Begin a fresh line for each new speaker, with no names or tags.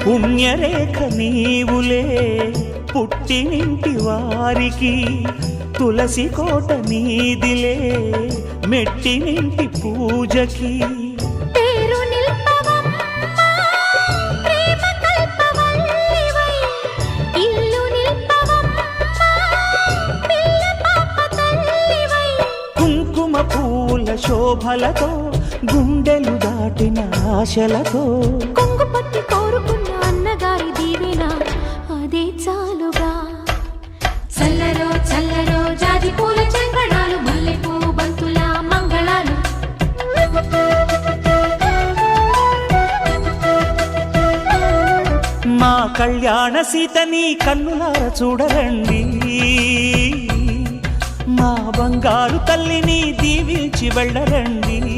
పుణ్యరేఖ నీవులే పుట్టినింటి వారికి, తులసి కోట నీదిలే మెట్టినింటి పూజకి. కుంకుమ పూల శోభలతో గుండెలు దాటిన ఆశలతో,
కొంగు పట్టి కోరుకున్న అన్నగారి దీవెన అదే చాలుగా. చల్లరో చల్లరో జాజి పూల చెంగడాలు, మల్లెపూ బంతుల మంగళాలు.
మా కళ్యాణ సీతని కన్నులార చూడరండి, మా బంగారు తల్లిని దీవించి వెళ్ళరండి.